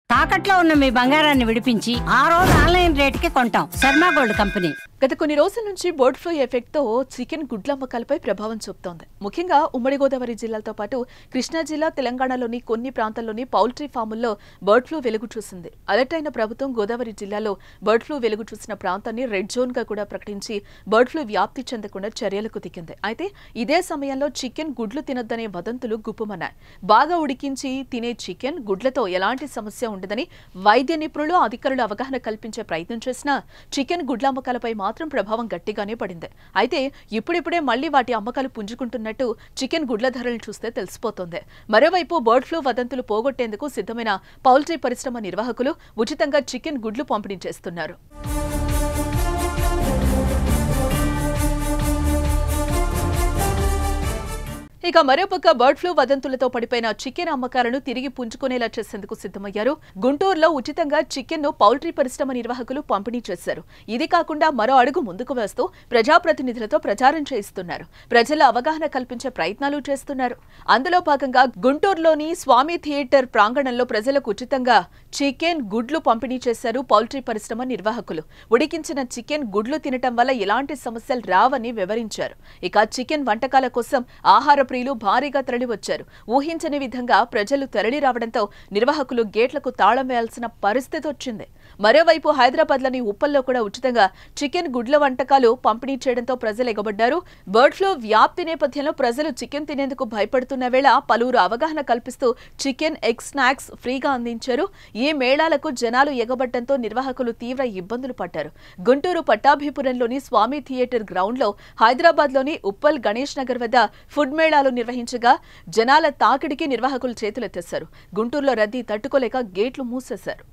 తాకట్లో ఉన్న మీ బంగారాన్ని విడిపించి ఆ రోజు ఆన్లైన్ రేటుకి కొంటాం. Sharma gold company. గత కొన్ని రోజుల నుంచి బర్డ్ ఫ్లూ ఎఫెక్ట్ తో చికెన్ గుడ్ల అమ్మకాలపై ప్రభావం చూపుతోంది. ముఖ్యంగా ఉమ్మడి గోదావరి జిల్లాలతో పాటు కృష్ణా జిల్లా, తెలంగాణలోని కొన్ని ప్రాంతాల్లోని పౌల్ట్రీ ఫాముల్లో బర్డ్ ఫ్లూ వెలుగు చూసింది. అలర్ట్ అయిన ప్రభుత్వం గోదావరి జిల్లాలో బర్డ్ ఫ్లూ వెలుగు చూసిన ప్రాంతాన్ని రెడ్ జోన్ గా కూడా ప్రకటించి బర్డ్ ఫ్లూ వ్యాప్తి చెందకుండా చర్యలకు దిగింది. అయితే ఇదే సమయంలో చికెన్ గుడ్లు తినొద్దనే వదంతులు గుప్పుమన్నాయి. బాగా ఉడికించి తినే చికెన్ గుడ్లతో ఎలాంటి సమస్య ఉండదని వైద్య నిపుణులు, అధికారులు అవగాహన కల్పించే ప్రయత్నం చేసినా చికెన్ గుడ్ల అమ్మకాలపై మాత్రం ప్రభావం గట్టిగానే పడింది. అయితే ఇప్పుడిప్పుడే మళ్లీ వాటి అమ్మకాలు పుంజుకుంటున్నట్టు చికెన్ గుడ్ల ధరలు చూస్తే తెలిసిపోతోంది. మరోవైపు బర్డ్ ఫ్లూ వదంతులు పోగొట్టేందుకు సిద్ధమైన పౌల్ట్రీ పరిశ్రమ నిర్వాహకులు ఉచితంగా చికెన్ గుడ్లు పంపిణీ చేస్తున్నారు. ఇక మరోపక్క బర్డ్ ఫ్లూ వదంతులతో పడిపోయిన చికెన్ అమ్మకాలను తిరిగి పుంజుకునేలా చేసేందుకు సిద్ధమయ్యారు. గుంటూరులో ఉచితంగా చికెన్ ను పౌల్ట్రీ పరిశ్రమ నిర్వాహకులు పంపిణీ చేశారు. ఇది కాకుండా మరో అడుగు ముందుకు వేస్తూ ప్రజాప్రతినిధులతో ప్రచారం చేయిస్తున్నారు. ప్రజల అవగాహన కల్పించే ప్రయత్నాలు చేస్తున్నారు. అందులో భాగంగా గుంటూరులోని స్వామి థియేటర్ ప్రాంగణంలో ప్రజలకు ఉచితంగా చికెన్ గుడ్లు పంపిణీ చేశారు పౌల్ట్రీ పరిశ్రమ నిర్వాహకులు. ఉడికించిన చికెన్ గుడ్లు తినటం వల్ల ఎలాంటి సమస్యలు రావని వివరించారు. ఇక చికెన్ వంటకాల కోసం ఆహార ప్రియులు భారీగా తరలివచ్చారు. ఊహించని విధంగా ప్రజలు తరలి రావడంతో నిర్వాహకులు గేట్లకు తాళం వేయాల్సిన పరిస్థితి వచ్చింది. మరోవైపు హైదరాబాద్లోని ఉప్పల్లో కూడా ఉచితంగా చికెన్ గుడ్ల వంటకాలు పంపిణీ చేయడంతో ప్రజలు ఎగబడ్డారు. బర్డ్ ఫ్లూ వ్యాప్తి నేపథ్యంలో ప్రజలు చికెన్ తినేందుకు భయపడుతున్న వేళ పలువురు అవగాహన కల్పిస్తూ చికెన్, ఎగ్ స్నాక్స్ ఫ్రీగా అందించారు. ఈ మేళాలకు జనాలు ఎగబడ్డంతో నిర్వాహకులు తీవ్ర ఇబ్బందులు పడ్డారు. గుంటూరు పట్టాభిపురంలోని స్వామి థియేటర్ గ్రౌండ్ లో, హైదరాబాద్లోని ఉప్పల్ గణేష్ నగర్ వద్ద ఫుడ్ మేళాలు నిర్వహించగా జనాల తాకిడికి నిర్వాహకులు చేతులెత్తేశారు. గుంటూరులో రద్దీ తట్టుకోలేక గేట్లు మూసేశారు.